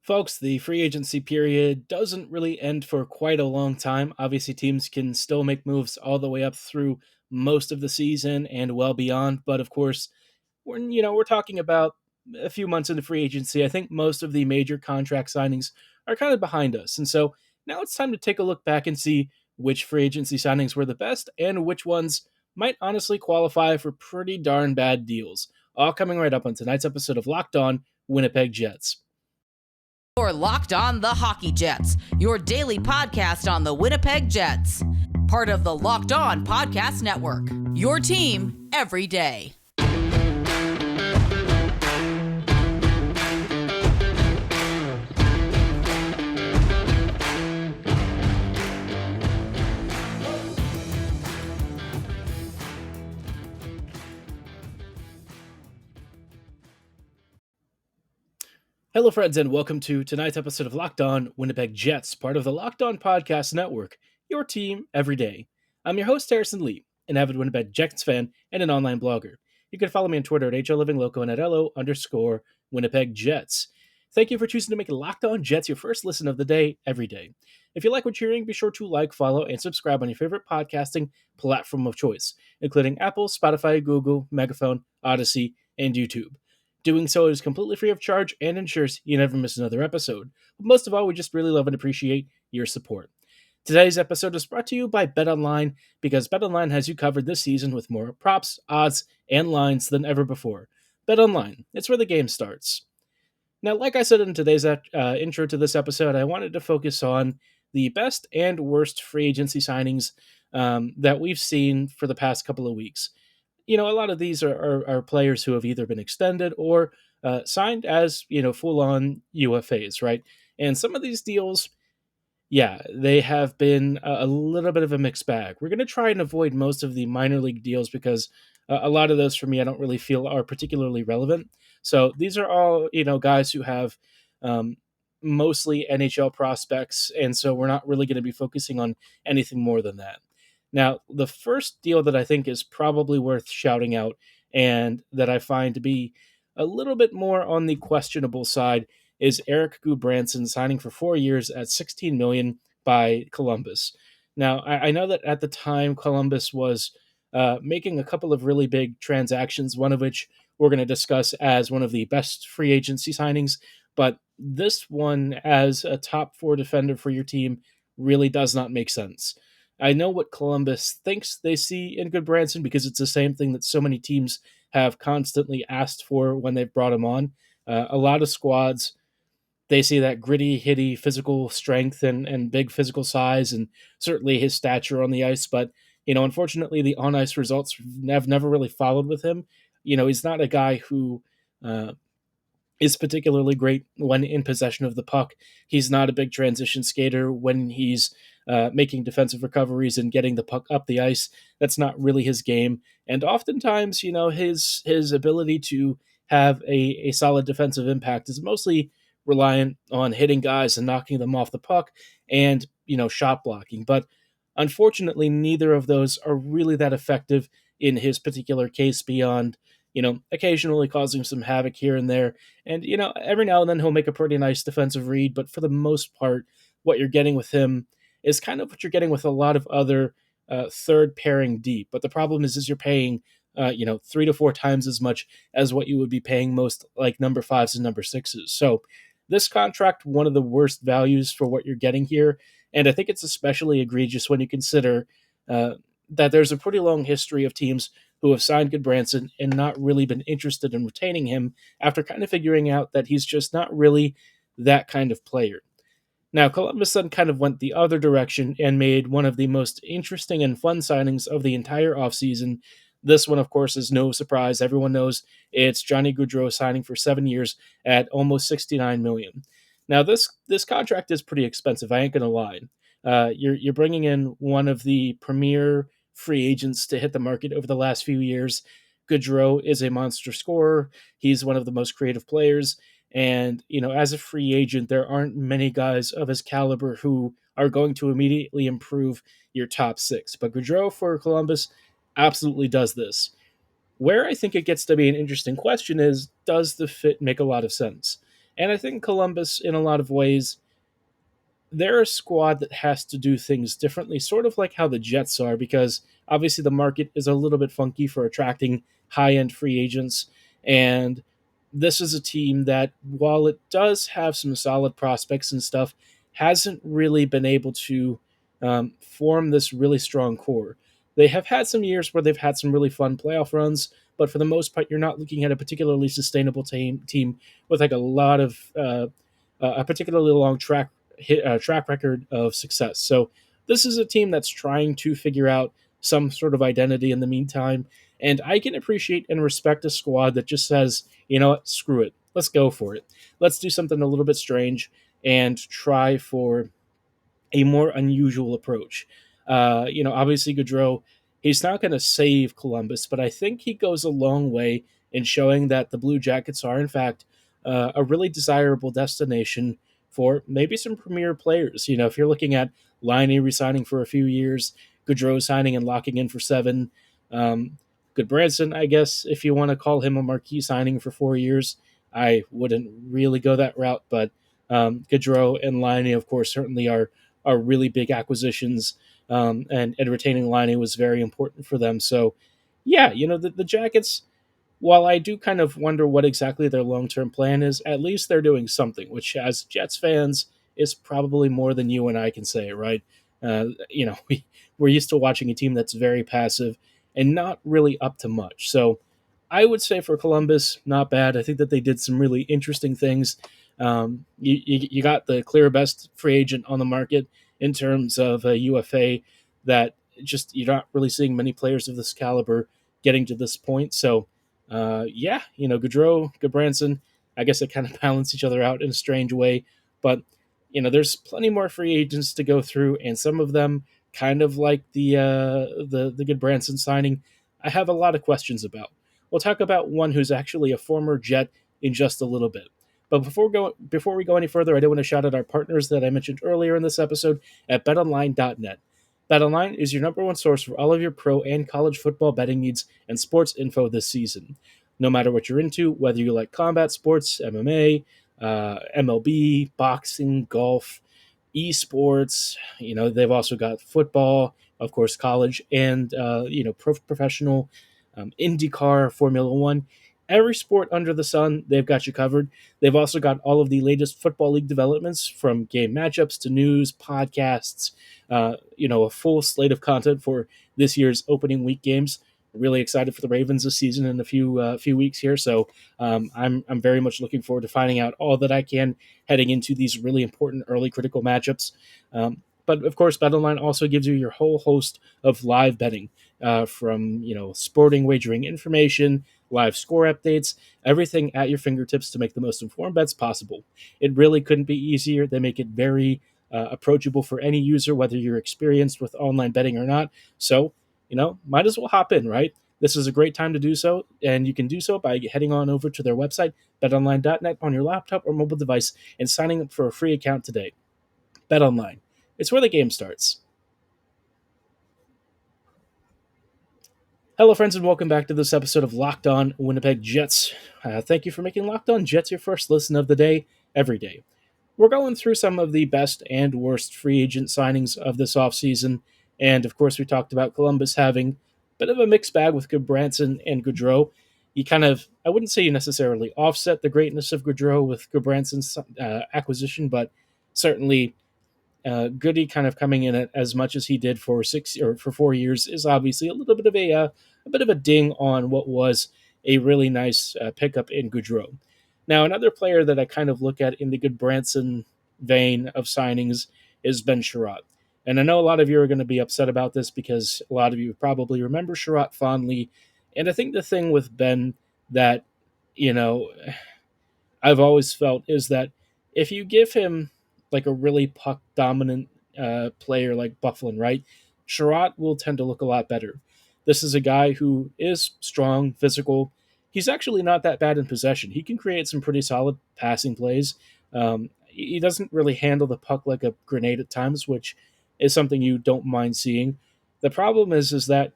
Folks, the free agency period doesn't really end for quite a long time. Obviously, teams can still make moves all the way up through most of the season and well beyond. But of course, we're talking about a few months into free agency. I think most of the major contract signings are kind of behind us, and so now it's time to take a look back and see which free agency signings were the best and which ones might honestly qualify for pretty darn bad deals. All coming right up on tonight's episode of Locked On Winnipeg Jets. You're Locked On the Hockey Jets, your daily podcast on the Winnipeg Jets. Part of the Locked On Podcast Network, your team every day. Hello, friends, and welcome to tonight's episode of Locked On Winnipeg Jets, part of the Locked On Podcast Network, your team every day. I'm your host, Harrison Lee, an avid Winnipeg Jets fan and an online blogger. You can follow me on Twitter at HLLivingLoco and at LO_Winnipeg Jets. Thank you for choosing to make Locked On Jets your first listen of the day every day. If you like what you're hearing, be sure to like, follow, and subscribe on your favorite podcasting platform of choice, including Apple, Spotify, Google, Megaphone, Odyssey, and YouTube. Doing so is completely free of charge and ensures you never miss another episode. But most of all, we just really love and appreciate your support. Today's episode is brought to you by BetOnline, because BetOnline has you covered this season with more props, odds, and lines than ever before. BetOnline, it's where the game starts. Now, like I said in today's intro to this episode, I wanted to focus on the best and worst free agency signings that we've seen for the past couple of weeks. A lot of these are players who have either been extended or signed as, full-on UFAs, right? And some of these deals, they have been a little bit of a mixed bag. We're going to try and avoid most of the minor league deals because a lot of those, for me, I don't really feel are particularly relevant. So these are all, guys who have mostly NHL prospects, and so we're not really going to be focusing on anything more than that. Now, the first deal that I think is probably worth shouting out and that I find to be a little bit more on the questionable side is Eric Branson signing for 4 years at $16 million by Columbus. Now, I know that at the time Columbus was making a couple of really big transactions, one of which we're going to discuss as one of the best free agency signings, but this one as a top four defender for your team really does not make sense. I know what Columbus thinks they see in Branson because it's the same thing that so many teams have constantly asked for when they've brought him on. A lot of squads, they see that gritty, hitty physical strength and big physical size and certainly his stature on the ice. But, unfortunately, the on-ice results have never really followed with him. He's not a guy who is particularly great when in possession of the puck. He's not a big transition skater when he's making defensive recoveries and getting the puck up the ice. That's not really his game. And oftentimes, his ability to have a solid defensive impact is mostly reliant on hitting guys and knocking them off the puck and, shot blocking. But unfortunately, neither of those are really that effective in his particular case beyond occasionally causing some havoc here and there. And, every now and then he'll make a pretty nice defensive read, but for the most part, what you're getting with him is kind of what you're getting with a lot of other third pairing deep. But the problem is you're paying, 3 to 4 times as much as what you would be paying most like number 5s and number 6s. So this contract, one of the worst values for what you're getting here. And I think it's especially egregious when you consider that there's a pretty long history of teams who have signed Branson and not really been interested in retaining him after kind of figuring out that he's just not really that kind of player. Now, Columbus then kind of went the other direction and made one of the most interesting and fun signings of the entire offseason. This one, of course, is no surprise. Everyone knows it's Johnny Goudreau signing for 7 years at almost $69 million. Now, this contract is pretty expensive. I ain't going to lie. You're bringing in one of the premier free agents to hit the market over the last few years. Goudreau is a monster scorer. He's one of the most creative players. And, as a free agent, there aren't many guys of his caliber who are going to immediately improve your top 6. But Goudreau for Columbus absolutely does this. Where I think it gets to be an interesting question is, does the fit make a lot of sense? And I think Columbus, in a lot of ways, they're a squad that has to do things differently, sort of like how the Jets are, because obviously the market is a little bit funky for attracting high end free agents. And this is a team that, while it does have some solid prospects and stuff, hasn't really been able to form this really strong core. They have had some years where they've had some really fun playoff runs, but for the most part, you're not looking at a particularly sustainable team with like a lot of a particularly long track record of success. So this is a team that's trying to figure out some sort of identity in the meantime. And I can appreciate and respect a squad that just says, you know what, screw it. Let's go for it. Let's do something a little bit strange and try for a more unusual approach. Obviously Goudreau, he's not going to save Columbus, but I think he goes a long way in showing that the Blue Jackets are, in fact, a really desirable destination for maybe some premier players. You know, if you're looking at Laine resigning for a few years, Goudreau signing and locking in for 7, good Branson, I guess, if you want to call him a marquee signing for 4 years. I wouldn't really go that route, but Goudreau and Laine, of course, certainly are really big acquisitions, and retaining Laine was very important for them. So, yeah, the Jackets, while I do kind of wonder what exactly their long term plan is, at least they're doing something, which, as Jets fans, is probably more than you and I can say, right? We're used to watching a team that's very passive and not really up to much. So I would say for Columbus, not bad. I think that they did some really interesting things. You got the clear best free agent on the market in terms of a UFA that just you're not really seeing many players of this caliber getting to this point. So, Goudreau, Branson, I guess they kind of balance each other out in a strange way. But, there's plenty more free agents to go through, and some of them, kind of like the good Branson signing, I have a lot of questions about. We'll talk about one who's actually a former Jet in just a little bit. But before we go any further, I do want to shout out our partners that I mentioned earlier in this episode at betonline.net. BetOnline is your number one source for all of your pro and college football betting needs and sports info this season. No matter what you're into, whether you like combat sports, MMA, MLB, boxing, golf, esports, they've also got football, of course, college, and professional, IndyCar, Formula One. Every sport under the sun, they've got you covered. They've also got all of the latest Football League developments, from game matchups to news, podcasts, a full slate of content for this year's opening week games. Really excited for the Ravens this season in a few weeks here. So I'm very much looking forward to finding out all that I can heading into these really important early critical matchups. But of course, BetOnline also gives you your whole host of live betting, from sporting wagering information, live score updates, everything at your fingertips to make the most informed bets possible. It really couldn't be easier. They make it very approachable for any user, whether you're experienced with online betting or not. So, might as well hop in, right? This is a great time to do so, and you can do so by heading on over to their website, betonline.net, on your laptop or mobile device, and signing up for a free account today. BetOnline. It's where the game starts. Hello, friends, and welcome back to this episode of Locked On Winnipeg Jets. Thank you for making Locked On Jets your first listen of the day, every day. We're going through some of the best and worst free agent signings of this offseason, and of course, we talked about Columbus having a bit of a mixed bag with good Branson and Goudreau. I wouldn't say you necessarily offset the greatness of Goudreau with Goudbranson's acquisition, but certainly Goody kind of coming in at as much as he did for 4 years is obviously a little bit of a ding on what was a really nice pickup in Goudreau. Now, another player that I kind of look at in the good Branson vein of signings is Ben Shirat. And I know a lot of you are going to be upset about this because a lot of you probably remember Shirat fondly. And I think the thing with Ben that, I've always felt is that if you give him like a really puck dominant player like Bufflin, right, Shirat will tend to look a lot better. This is a guy who is strong, physical. He's actually not that bad in possession. He can create some pretty solid passing plays. He doesn't really handle the puck like a grenade at times, which is something you don't mind seeing. The problem is that,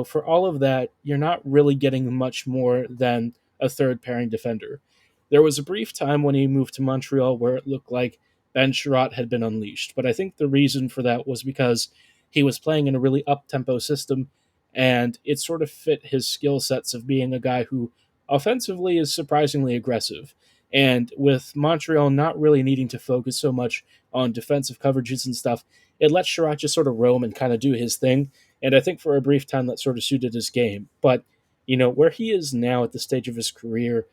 for all of that, you're not really getting much more than a third pairing defender. There was a brief time when he moved to Montreal where it looked like Ben Shirat had been unleashed, but I think the reason for that was because he was playing in a really up-tempo system, and it sort of fit his skill sets of being a guy who offensively is surprisingly aggressive. And with Montreal not really needing to focus so much on defensive coverages and stuff, it let Shirat just sort of roam and kind of do his thing. And I think for a brief time that sort of suited his game. But, where he is now at the stage of his career,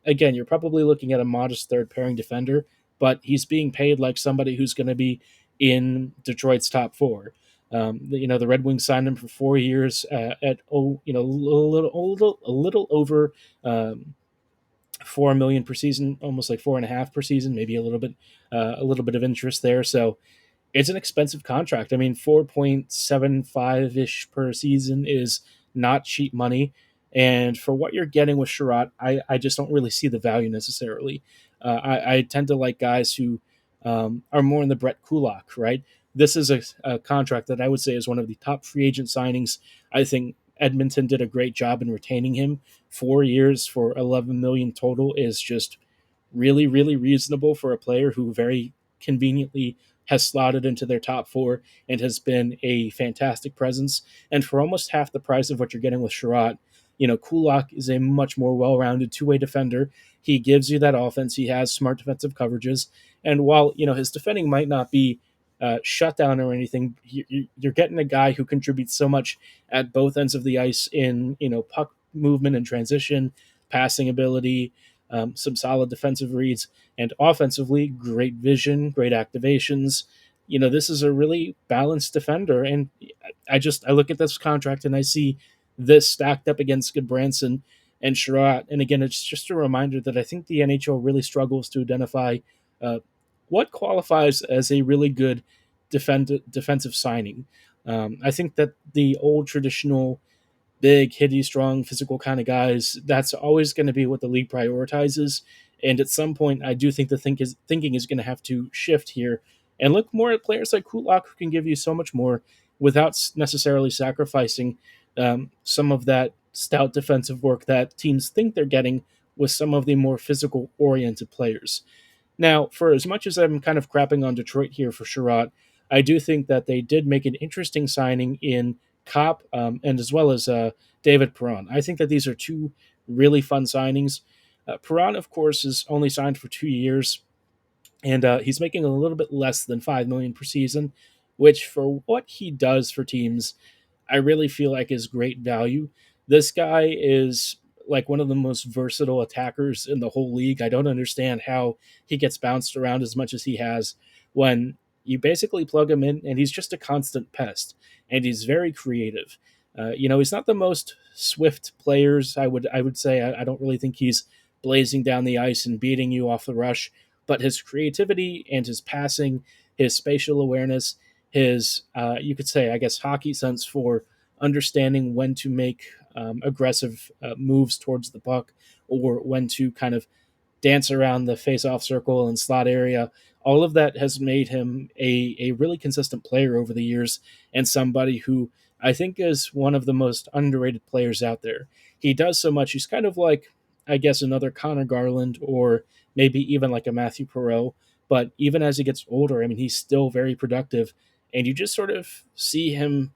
again, you're probably looking at a modest third pairing defender, but he's being paid like somebody who's going to be in Detroit's top four. The Red Wings signed him for 4 years at a little over 4 million per season, almost like 4.5 per season, maybe a little bit of interest there. So it's an expensive contract. I mean, 4.75 ish per season is not cheap money. And for what you're getting with Shirat, I just don't really see the value necessarily. I tend to like guys who are more in the Brett Kulak, right? This is a contract that I would say is one of the top free agent signings. I think Edmonton did a great job in retaining him. 4 years for 11 million total is just really, really reasonable for a player who very conveniently has slotted into their top four and has been a fantastic presence. And for almost half the price of what you're getting with Shirat, Kulak is a much more well-rounded two-way defender. He gives you that offense. He has smart defensive coverages. And while, his defending might not be shut down or anything, you're getting a guy who contributes so much at both ends of the ice in, puck movement and transition, passing ability, some solid defensive reads, and offensively, great vision, great activations. This is a really balanced defender, and I look at this contract and I see this stacked up against Branson and Shirat, and again, it's just a reminder that I think the NHL really struggles to identify uh, what qualifies as a really good defensive signing. I think that the old traditional big, hitty, strong, physical kind of guys, that's always going to be what the league prioritizes. And at some point, I do think the thinking is going to have to shift here and look more at players like Kulak who can give you so much more without necessarily sacrificing some of that stout defensive work that teams think they're getting with some of the more physical oriented players. Now, for as much as I'm kind of crapping on Detroit here for Shirat, I do think that they did make an interesting signing in Kopp and as well as David Perron. I think that these are two really fun signings. Perron, of course, is only signed for 2 years, and he's making a little bit less than 5 million per season, which for what he does for teams, I really feel like is great value. This guy is like one of the most versatile attackers in the whole league. I don't understand how he gets bounced around as much as he has when you basically plug him in and he's just a constant pest and he's very creative. He's not the most swift players. I would say I don't really think he's blazing down the ice and beating you off the rush, but his creativity and his passing, his spatial awareness, his you could say I guess hockey sense for understanding when to make aggressive moves towards the puck or when to kind of dance around the face-off circle and slot area. All of that has made him a really consistent player over the years and somebody who I think is one of the most underrated players out there. He does so much. He's kind of like, I guess, another Connor Garland or maybe even like a Matthew Perreault. But even as he gets older, I mean, he's still very productive. And you just sort of see him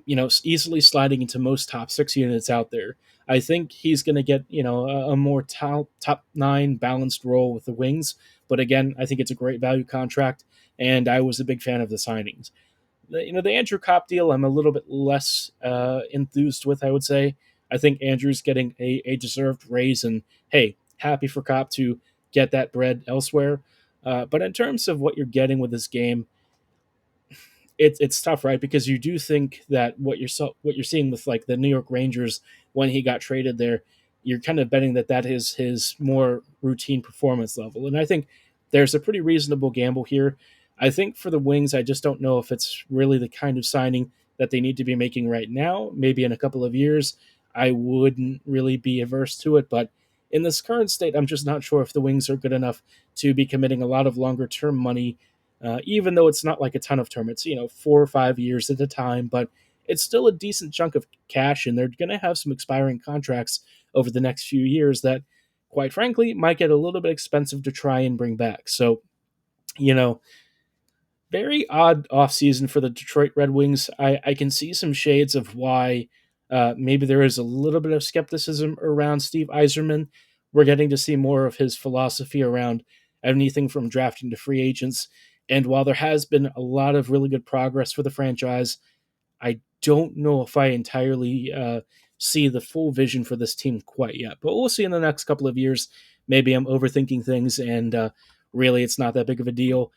easily sliding into most top six units out there. I think he's going to get, a more top nine balanced role with the Wings. But again, I think it's a great value contract, and I was a big fan of the signings. The Andrew Kopp deal, I'm a little bit less enthused with, I would say. I think Andrew's getting a deserved raise, and hey, happy for Kopp to get that bread elsewhere. But in terms of what you're getting with this game, it's tough, right? Because you do think that what you're seeing with like the New York Rangers when he got traded there, you're kind of betting that is his more routine performance level, and I think there's a pretty reasonable gamble here. I think for the Wings, I just don't know if it's really the kind of signing that they need to be making right now. Maybe in a couple of years, I wouldn't really be averse to it, but in this current state, I'm just not sure if the Wings are good enough to be committing a lot of longer term money even though it's not like a ton of term. It's 4 or 5 years at a time, but it's still a decent chunk of cash, and they're going to have some expiring contracts over the next few years that quite frankly, might get a little bit expensive to try and bring back. So, you know, very odd offseason for the Detroit Red Wings. I can see some shades of why maybe there is a little bit of skepticism around Steve Yzerman. We're getting to see more of his philosophy around anything from drafting to free agents. And while there has been a lot of really good progress for the franchise, I don't know if I entirely see the full vision for this team quite yet. But we'll see in the next couple of years. Maybe I'm overthinking things, and really it's not that big of a deal.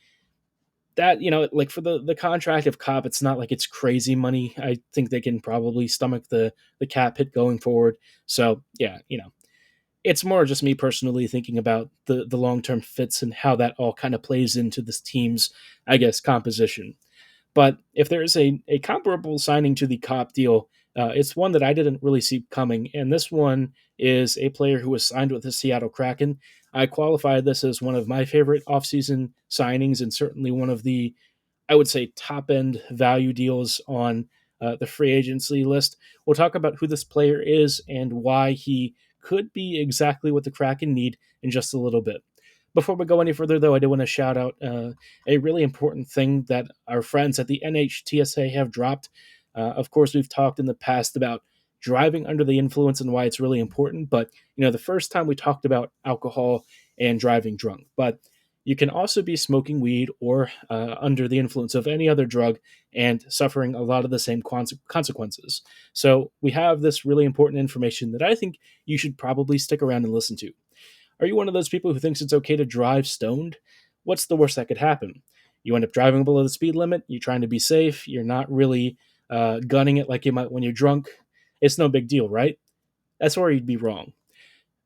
That, like for the contract of Cobb, it's not like it's crazy money. I think they can probably stomach the cap hit going forward. So yeah, it's more just me personally thinking about the long term fits and how that all kind of plays into this team's, I guess, composition. But if there is a comparable signing to the Cop deal, it's one that I didn't really see coming. And this one is a player who was signed with the Seattle Kraken. I qualified this as one of my favorite offseason signings and certainly one of the, I would say, top end value deals on the free agency list. We'll talk about who this player is and why he could be exactly what the Kraken need in just a little bit. Before we go any further, though, I do want to shout out a really important thing that our friends at the NHTSA have dropped. Of course, we've talked in the past about driving under the influence and why it's really important. But, the first time we talked about alcohol and driving drunk. But you can also be smoking weed or under the influence of any other drug and suffering a lot of the same consequences. So we have this really important information that I think you should probably stick around and listen to. Are you one of those people who thinks it's okay to drive stoned? What's the worst that could happen? You end up driving below the speed limit. You're trying to be safe. You're not really gunning it like you might when you're drunk. It's no big deal, right? That's where you'd be wrong.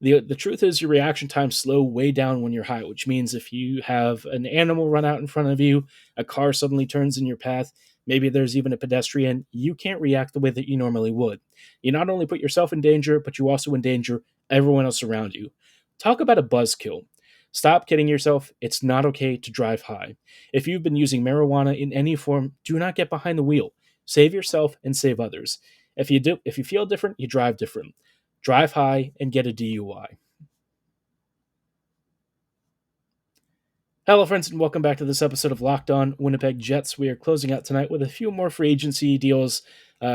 The truth is your reaction times slow way down when you're high, which means if you have an animal run out in front of you, a car suddenly turns in your path, maybe there's even a pedestrian, you can't react the way that you normally would. You not only put yourself in danger, but you also endanger everyone else around you. Talk about a buzzkill. Stop kidding yourself. It's not okay to drive high. If you've been using marijuana in any form, do not get behind the wheel. Save yourself and save others. If you feel different, you drive different. Drive high and get a DUI. Hello, friends, and welcome back to this episode of Locked On Winnipeg Jets. We are closing out tonight with a few more free agency deals,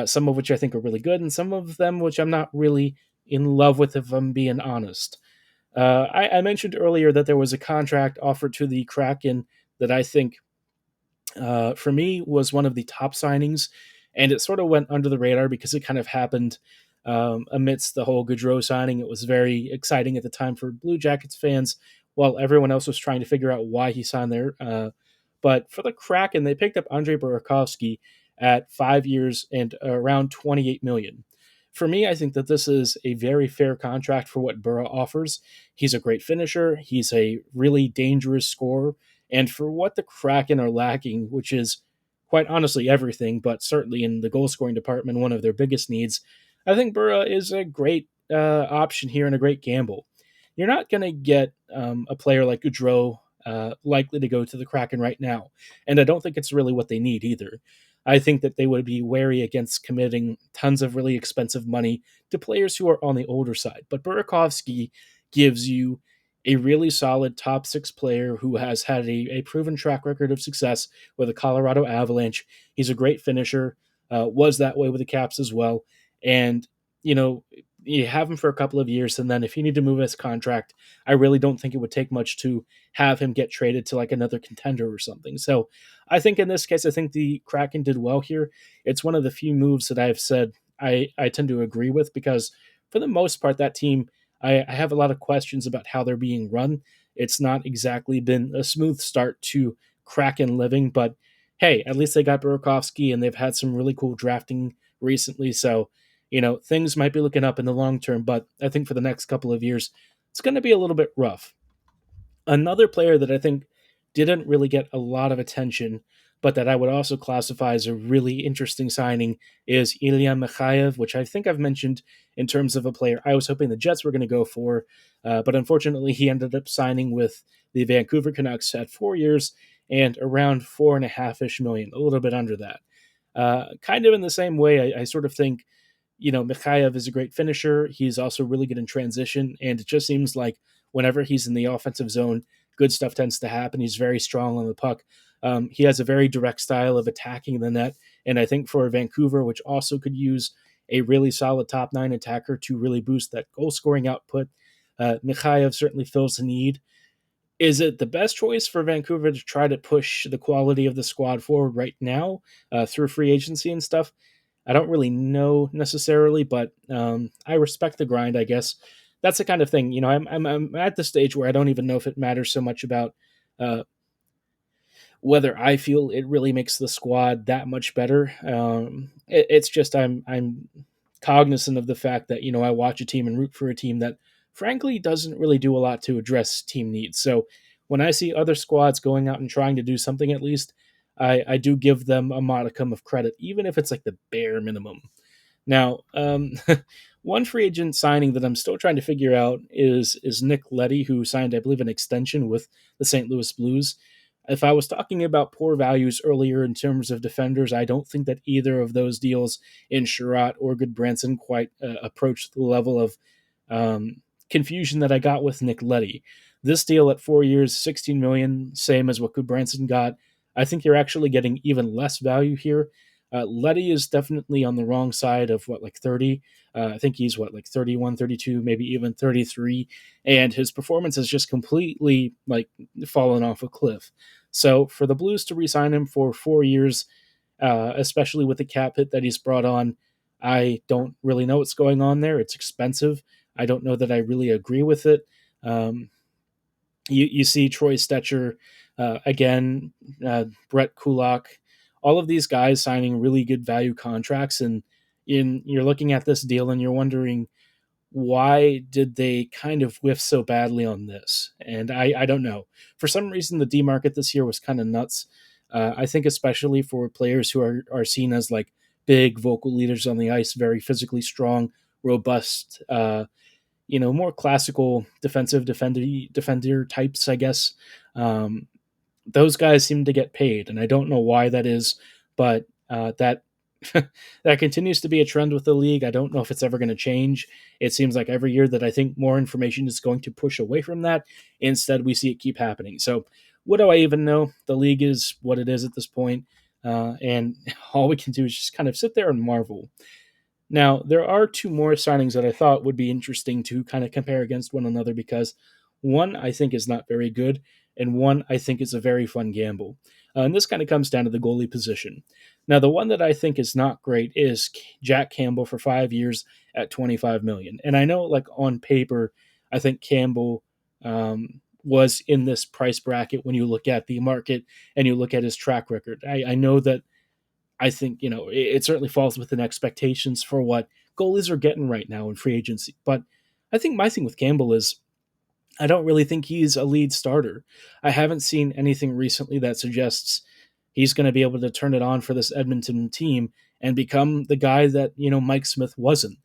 some of which I think are really good, and some of them which I'm not really in love with, if I'm being honest. I mentioned earlier that there was a contract offered to the Kraken that I think, for me, was one of the top signings, and it sort of went under the radar because it kind of happened amidst the whole Goudreau signing. It was very exciting at the time for Blue Jackets fans, while everyone else was trying to figure out why he signed there. But for the Kraken, they picked up Andrei Berkovski at 5 years and around $28 million. For me, I think that this is a very fair contract for what Burrow offers. He's a great finisher. He's a really dangerous scorer. And for what the Kraken are lacking, which is quite honestly everything, but certainly in the goal-scoring department, one of their biggest needs, I think Burrow is a great option here and a great gamble. You're not going to get a player like Goudreau likely to go to the Kraken right now, and I don't think it's really what they need either. I think that they would be wary against committing tons of really expensive money to players who are on the older side. But Berkovski gives you a really solid top six player who has had a proven track record of success with the Colorado Avalanche. He's a great finisher, was that way with the Caps as well. And, you have him for a couple of years, and then if you need to move his contract, I really don't think it would take much to have him get traded to like another contender or something. So I think in this case, I think the Kraken did well here. It's one of the few moves that I've said I tend to agree with because for the most part, that team, I have a lot of questions about how they're being run. It's not exactly been a smooth start to Kraken living, but hey, at least they got Burakovsky and they've had some really cool drafting recently. So, things might be looking up in the long term, but I think for the next couple of years, it's going to be a little bit rough. Another player that I think didn't really get a lot of attention, but that I would also classify as a really interesting signing is Ilya Machayev, which I think I've mentioned in terms of a player I was hoping the Jets were going to go for, but unfortunately he ended up signing with the Vancouver Canucks at 4 years and around $4.5-ish million, a little bit under that. Kind of in the same way, I sort of think Machayev is a great finisher. He's also really good in transition, and it just seems like whenever he's in the offensive zone, good stuff tends to happen. He's very strong on the puck. He has a very direct style of attacking the net, and I think for Vancouver, which also could use a really solid top nine attacker to really boost that goal scoring output, Mikhaev certainly fills the need. Is it the best choice for Vancouver to try to push the quality of the squad forward right now through free agency and stuff? I don't really know necessarily, but I respect the grind, I guess. That's the kind of thing. I'm at the stage where I don't even know if it matters so much about uh, whether I feel it really makes the squad that much better. It's just I'm cognizant of the fact that I watch a team and root for a team that frankly doesn't really do a lot to address team needs. So when I see other squads going out and trying to do something, at least I do give them a modicum of credit, even if it's like the bare minimum. Now, one free agent signing that I'm still trying to figure out is Nick Letty, who signed, I believe, an extension with the St. Louis Blues. If I was talking about poor values earlier in terms of defenders, I don't think that either of those deals in Shirat or Branson quite approached the level of confusion that I got with Nick Letty. This deal at 4 years, $16 million, same as what Branson got. I think you're actually getting even less value here. Letty is definitely on the wrong side of like 30. I think he's like 31, 32, maybe even 33. And his performance has just completely like fallen off a cliff. So for the Blues to re-sign him for 4 years, especially with the cap hit that he's brought on, I don't really know what's going on there. It's expensive. I don't know that I really agree with it. You see Troy Stecher, again, Brett Kulak, all of these guys signing really good value contracts, and you're looking at this deal and you're wondering, why did they kind of whiff so badly on this? And I don't know. For some reason, the D market this year was kind of nuts. I think especially for players who are seen as like big vocal leaders on the ice, very physically strong, robust, more classical defender types, I guess. Those guys seem to get paid, and I don't know why that is, but that that continues to be a trend with the league. I don't know if it's ever going to change. It seems like every year that I think more information is going to push away from that. Instead, we see it keep happening. So, what do I even know? The league is what it is at this point, and all we can do is just kind of sit there and marvel. Now, there are two more signings that I thought would be interesting to kind of compare against one another because one I think is not very good, and one I think is a very fun gamble. And this kind of comes down to the goalie position. Now, the one that I think is not great is Jack Campbell for 5 years at $25 million. And I know, like on paper, I think Campbell was in this price bracket when you look at the market and you look at his track record. I know that I think, it certainly falls within expectations for what goalies are getting right now in free agency. But I think my thing with Campbell is I don't really think he's a lead starter. I haven't seen anything recently that suggests he's going to be able to turn it on for this Edmonton team and become the guy that, Mike Smith wasn't.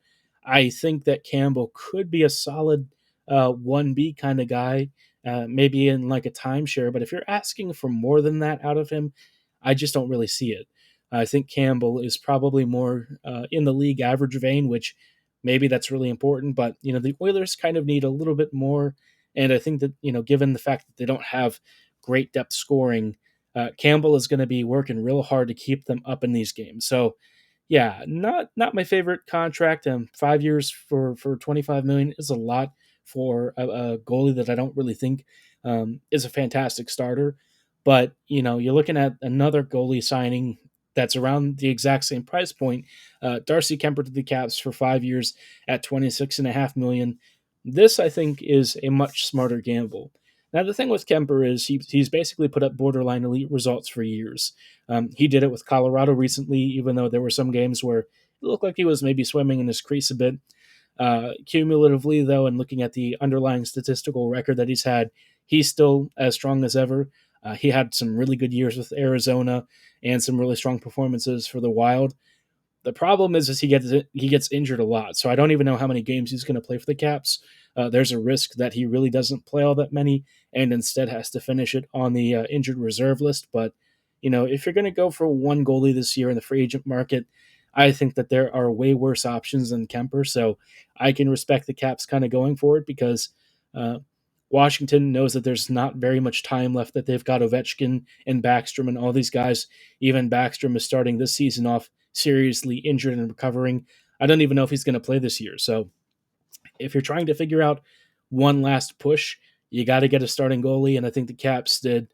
I think that Campbell could be a solid 1B kind of guy, maybe in like a timeshare. But if you're asking for more than that out of him, I just don't really see it. I think Campbell is probably more in the league average vein, which maybe that's really important. But, the Oilers kind of need a little bit more. And I think that, given the fact that they don't have great depth scoring, Campbell is going to be working real hard to keep them up in these games. So, yeah, not my favorite contract. 5 years for $25 million is a lot for a goalie that I don't really think is a fantastic starter. But, you're looking at another goalie signing that's around the exact same price point. Darcy Kemp to the Caps for 5 years at $26.5 million. This, I think, is a much smarter gamble. Now, the thing with Kemper is he's basically put up borderline elite results for years. He did it with Colorado recently, even though there were some games where it looked like he was maybe swimming in his crease a bit. Cumulatively, though, and looking at the underlying statistical record that he's had, he's still as strong as ever. He had some really good years with Arizona and some really strong performances for the Wild. The problem is he gets injured a lot, so I don't even know how many games he's going to play for the Caps. There's a risk that he really doesn't play all that many and instead has to finish it on the injured reserve list. But, if you're going to go for one goalie this year in the free agent market, I think that there are way worse options than Kemper, so I can respect the Caps kind of going for it because uh, Washington knows that there's not very much time left, that they've got Ovechkin and Backstrom and all these guys. Even Backstrom is starting this season off seriously injured and recovering. I don't even know if he's going to play this year. So if you're trying to figure out one last push, you got to get a starting goalie, and I think the Caps did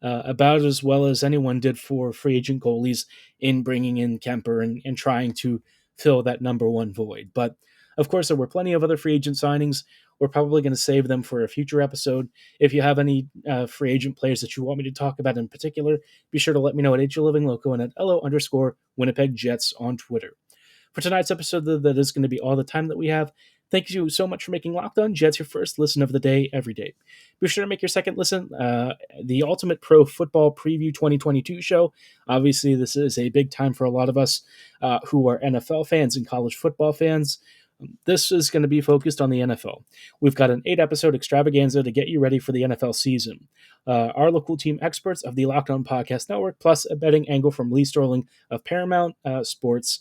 about as well as anyone did for free agent goalies in bringing in Kemper and trying to fill that number one void. But of course, there were plenty of other free agent signings. We're probably going to save them for a future episode. If you have any free agent players that you want me to talk about in particular, be sure to let me know at HLivingLoco and at LO_Winnipeg Jets on Twitter. For tonight's episode, that is going to be all the time that we have. Thank you so much for making Locked On Jets your first listen of the day every day. Be sure to make your second listen the Ultimate Pro Football Preview 2022 show. Obviously, this is a big time for a lot of us who are NFL fans and college football fans. This is going to be focused on the NFL. We've got an 8-episode extravaganza to get you ready for the NFL season. Our local team experts of the Locked On Podcast Network, plus a betting angle from Lee Sterling of Paramount Sports,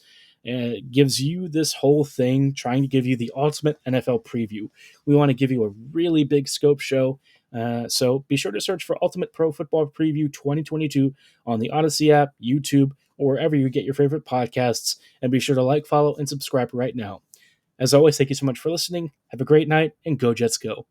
gives you this whole thing, trying to give you the ultimate NFL preview. We want to give you a really big scope show, so be sure to search for Ultimate Pro Football Preview 2022 on the Odyssey app, YouTube, or wherever you get your favorite podcasts, and be sure to like, follow, and subscribe right now. As always, thank you so much for listening. Have a great night, and go Jets go.